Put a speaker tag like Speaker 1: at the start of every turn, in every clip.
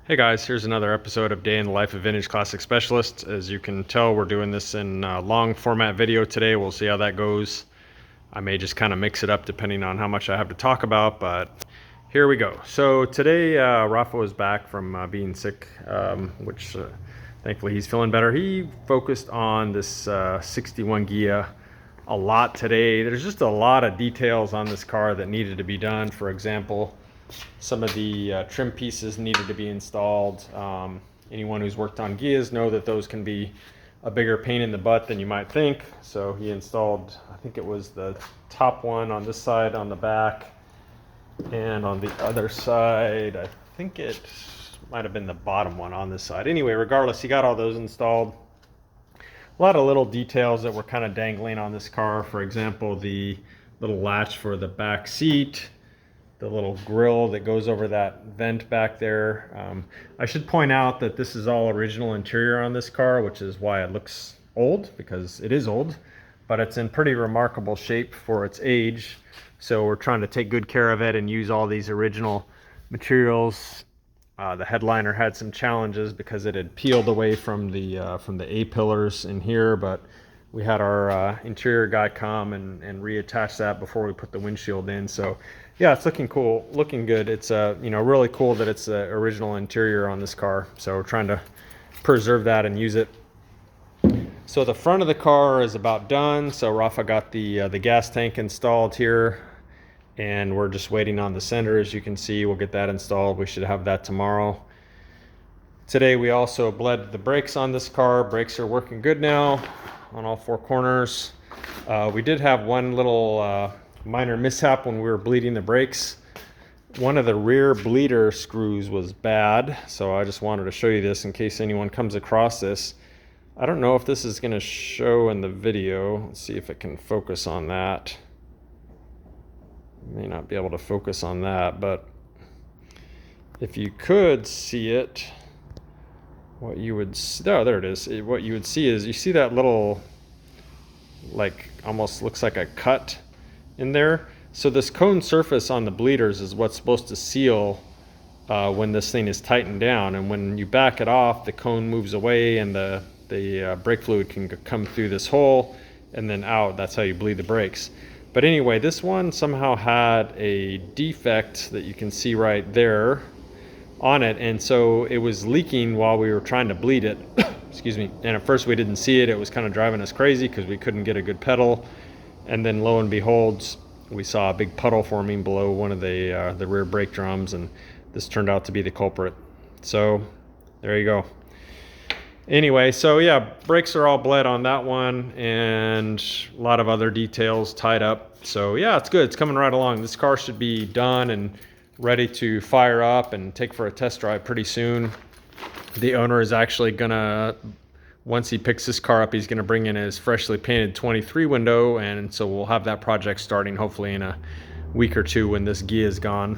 Speaker 1: Hey guys, here's another episode of Day in the Life of Vintage Classic Specialist. As you can tell, we're doing this in a long format video today. We'll see how that goes. I may just kind of mix it up depending on how much I have to talk about, but here we go. So today, Rafa was back from being sick, which thankfully he's feeling better. He focused on this 61 Ghia a lot today. There's just a lot of details on this car that needed to be done. For example, some of the trim pieces needed to be installed. Anyone who's worked on Ghias know that those can be a bigger pain in the butt than you might think. So he installed, I think it was the top one on this side on the back, and on the other side, I think it might have been the bottom one on this side. Anyway, regardless, he got all those installed. A lot of little details that were kind of dangling on this car. For example, the little latch for the back seat, the little grill that goes over that vent back there. I should point out that this is all original interior on this car, which is why it looks old, because it is old, but it's in pretty remarkable shape for its age. So we're trying to take good care of it and use all these original materials. The headliner had some challenges because it had peeled away from the A-pillars in here, but we had our interior guy come and reattach that before we put the windshield in. So yeah, it's looking cool, looking good. It's really cool that it's the original interior on this car. So we're trying to preserve that and use it. So the front of the car is about done. So Rafa got the gas tank installed here, and we're just waiting on the sender. As you can see, we'll get that installed. We should have that tomorrow. Today we also bled the brakes on this car. Brakes are working good now on all four corners. We did have one little minor mishap when we were bleeding the brakes. One of the rear bleeder screws was bad, so I just wanted to show you this in case anyone comes across this. I don't know if this is going to show in the video. Let's see if it can focus on that. May not be able to focus on that, but if you could see it, what you would see, oh, there it is. What you would see is, you see that little, like, almost looks like a cut in there. So this cone surface on the bleeders is what's supposed to seal when this thing is tightened down, and when you back it off, the cone moves away and the brake fluid can come through this hole and then out. That's how you bleed the brakes. But anyway, this one somehow had a defect that you can see right there on it, and so it was leaking while we were trying to bleed it. Excuse me. And at first we didn't see it. It was kind of driving us crazy because we couldn't get a good pedal. And then lo and behold, we saw a big puddle forming below one of the rear brake drums, and this turned out to be the culprit. So there you go. Anyway, so yeah, brakes are all bled on that one, and a lot of other details tied up. So yeah, it's good. It's coming right along. This car should be done and ready to fire up and take for a test drive pretty soon. The owner is actually gonna, once he picks this car up, he's gonna bring in his freshly painted 23 window, and so we'll have that project starting hopefully in a week or two when this Ghia is gone.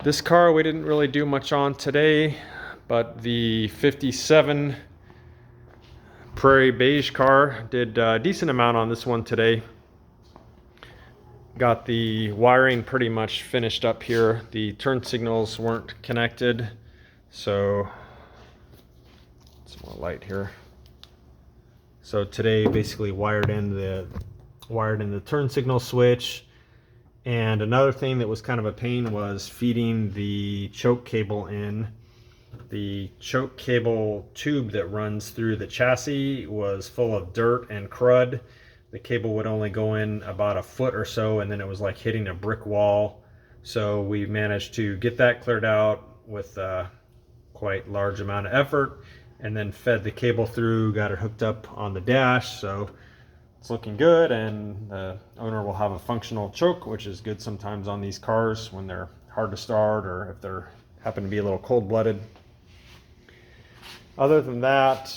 Speaker 1: This car we didn't really do much on today, but the 57 Prairie Beige car did a decent amount on this one today. Got the wiring pretty much finished up here. The turn signals weren't connected, so some more light here. So today basically wired in the turn signal switch. And another thing that was kind of a pain was feeding the choke cable in. The choke cable tube that runs through the chassis was full of dirt and crud. The cable would only go in about a foot or so, and then it was like hitting a brick wall. So we managed to get that cleared out with a quite large amount of effort, and then fed the cable through, got it hooked up on the dash. So it's looking good, and the owner will have a functional choke, which is good sometimes on these cars when they're hard to start or if they're happen to be a little cold-blooded. Other than that,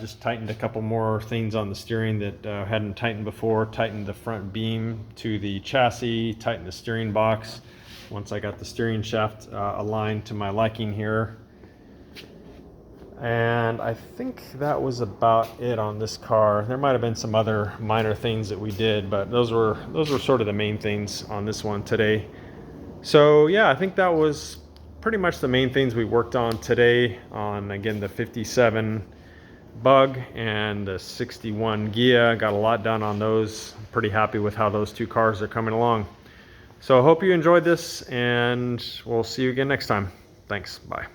Speaker 1: just tightened a couple more things on the steering that hadn't tightened before. Tightened the front beam to the chassis, tightened the steering box once I got the steering shaft aligned to my liking here. And I think that was about it on this car. There might have been some other minor things that we did, but those were sort of the main things on this one today. So yeah, I think that was pretty much the main things we worked on today on, again, the 57 Bug and the 61 Ghia. Got a lot done on those. I'm pretty happy with how those two cars are coming along. So I hope you enjoyed this, and we'll see you again next time. Thanks. Bye.